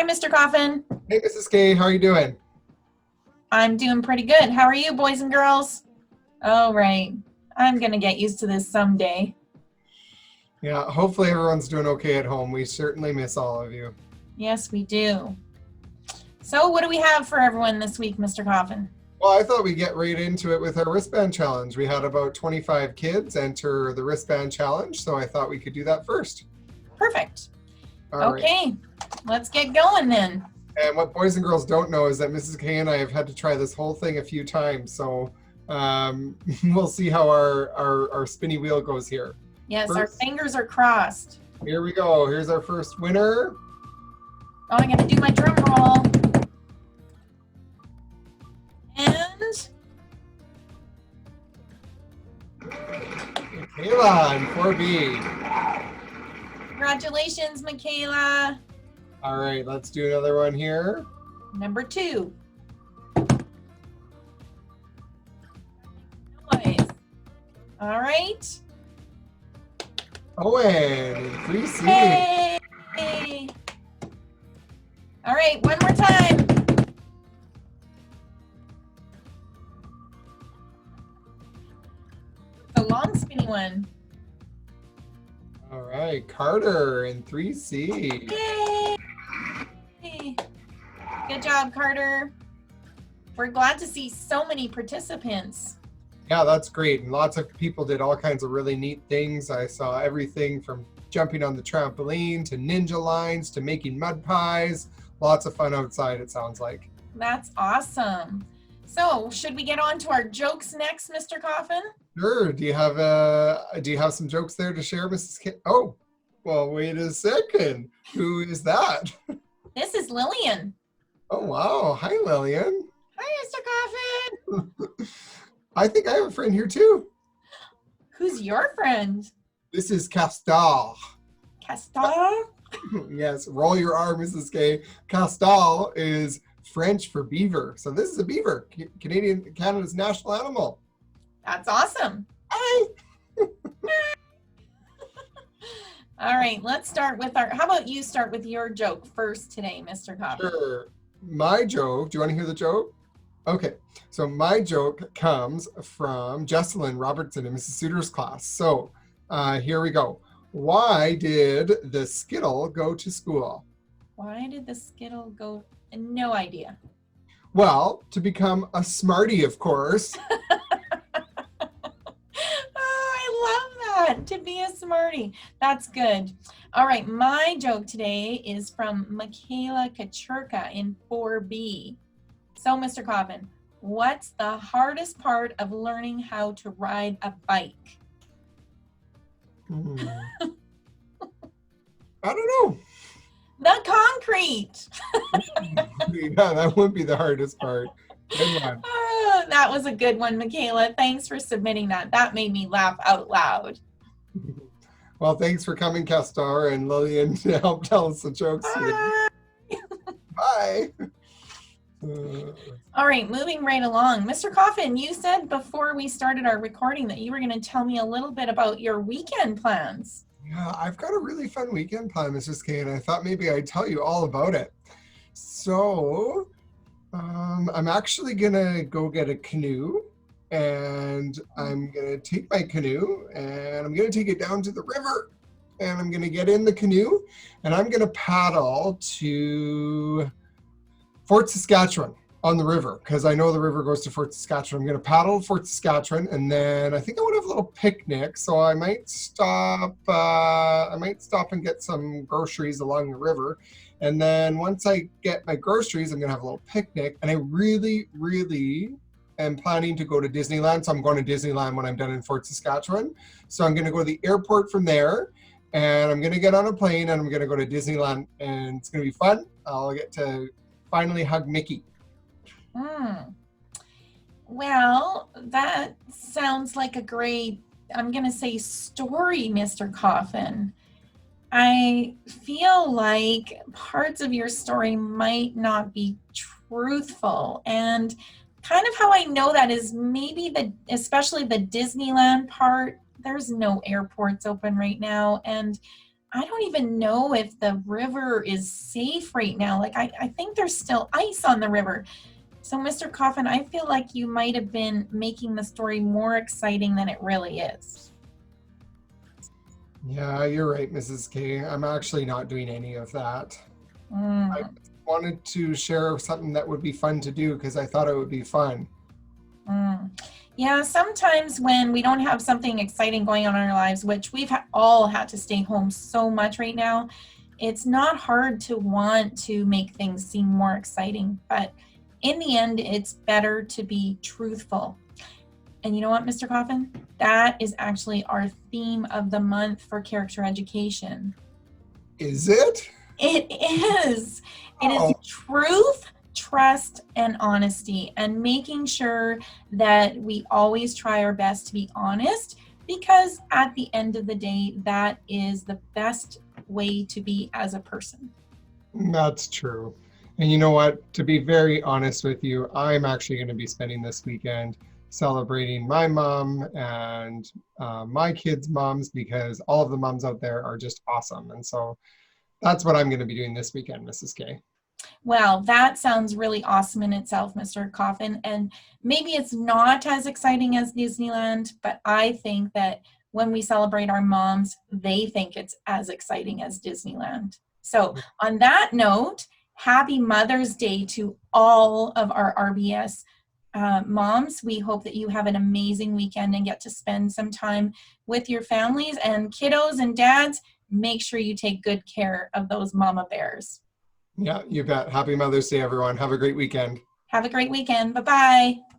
Mr. Coffin. Hey, Mrs. K, how are you doing? I'm doing pretty good. How are you, boys and girls? Oh, right. I'm going to get used to this someday. Yeah, hopefully everyone's doing okay at home. We certainly miss all of you. Yes, we do. So what do we have for everyone this week, Mr. Coffin? Well, I thought we'd get right into it with our wristband challenge. We had about 25 kids enter the wristband challenge, so I thought we could do that first. Perfect. All okay, right. Let's get going then. And what boys and girls don't know is that Mrs. K and I have had to try this whole thing a few times, so we'll see how our spinny wheel goes here. Yes, our fingers are crossed. Here we go. Here's our first winner. Oh, I'm going to do my drum roll. And Michaela in 4B. Congratulations, Michaela. All right, let's do another one here. Number 2. Noise. All right. Owen, 3C. Hey. All right, one more time. The long spinny one. All right, Carter in 3C. Yay! Good job, Carter. We're glad to see so many participants. Yeah, that's great. And lots of people did all kinds of really neat things. I saw everything from jumping on the trampoline to ninja lines to making mud pies. Lots of fun outside, it sounds like. That's awesome. So, should we get on to our jokes next, Mr. Coffin? Sure. Do you have some jokes there to share, Mrs. K? Oh, well, wait a second. Who is that? This is Lillian. Oh, wow. Hi, Lillian. Hi, Mr. Coffin. I think I have a friend here, too. Who's your friend? This is Castal. Castal? Yes, roll your R, Mrs. K. Castal is French for beaver. So this is a beaver, Canada's national animal. That's awesome. Hi. All right, let's start with how about you start with your joke first today, Mr. Coffin? Sure. My joke, do you want to hear the joke? Okay, so my joke comes from Jesselyn Robertson in Mrs. Suter's class. So here we go. Why did the Skittle go to school? Why did the Skittle go? No idea. Well, to become a smarty, of course. To be a smarty. That's good. All right, my joke today is from Michaela Kachurka in 4B. So, Mr. Coffin, what's the hardest part of learning how to ride a bike? I don't know. The concrete. Yeah, that would be the hardest part. Good one. That was a good one, Michaela. Thanks for submitting that. That made me laugh out loud. Well, thanks for coming, Castor and Lillian, to help tell us the jokes here. Bye. All right, moving right along. Mr. Coffin, you said before we started our recording that you were going to tell me a little bit about your weekend plans. Yeah, I've got a really fun weekend plan, Mrs. K, and I thought maybe I'd tell you all about it. So, I'm actually going to go get a canoe, and I'm going to take my canoe, and I'm going to take it down to the river, and I'm going to get in the canoe, and I'm going to paddle to Fort Saskatchewan on the river, because I know the river goes to Fort Saskatchewan. I'm going to paddle to Fort Saskatchewan, and then I think I want to have a little picnic, so I might stop and get some groceries along the river. And then once I get my groceries, I'm going to have a little picnic, and I really, really am planning to go to Disneyland. So I'm going to Disneyland when I'm done in Fort Saskatchewan. So I'm going to go to the airport from there, and I'm going to get on a plane, and I'm going to go to Disneyland, and it's going to be fun. I'll get to finally hug Mickey. Well, that sounds like a great, I'm going to say, story, Mr. Coffin. I feel like parts of your story might not be truthful, and kind of how I know that is maybe especially the Disneyland part, there's no airports open right now, and I don't even know if the river is safe right now. Like, I think there's still ice on the river. So, Mr. Coffin, I feel like you might have been making the story more exciting than it really is. Yeah, you're right, Mrs. K. I'm actually not doing any of that. I Mm, wanted to share something that would be fun to do because I thought it would be fun. mm. Yeah, sometimes when we don't have something exciting going on in our lives, which all had to stay home so much right now, it's not hard to want to make things seem more exciting. But in the end, it's better to be truthful. And you know what, Mr. Coffin? That is actually our theme of the month for character education. Is it? It is. It is Oh, truth, trust, and honesty, and making sure that we always try our best to be honest, because at the end of the day, that is the best way to be as a person. that's true. And you know what? To be very honest with you, I'm actually going to be spending this weekend celebrating my mom and my kids' moms because all of the moms out there are just awesome. And so that's what I'm going to be doing this weekend, Mrs. K. Well, that sounds really awesome in itself, Mr. Coffin. And maybe it's not as exciting as Disneyland, but I think that when we celebrate our moms, they think it's as exciting as Disneyland. So, on that note, happy Mother's Day to all of our RBS moms. We hope that you have an amazing weekend and get to spend some time with your families and kiddos and dads. Make sure you take good care of those mama bears. Yeah, you bet. Happy Mother's Day, everyone. Have a great weekend. Have a great weekend. Bye bye.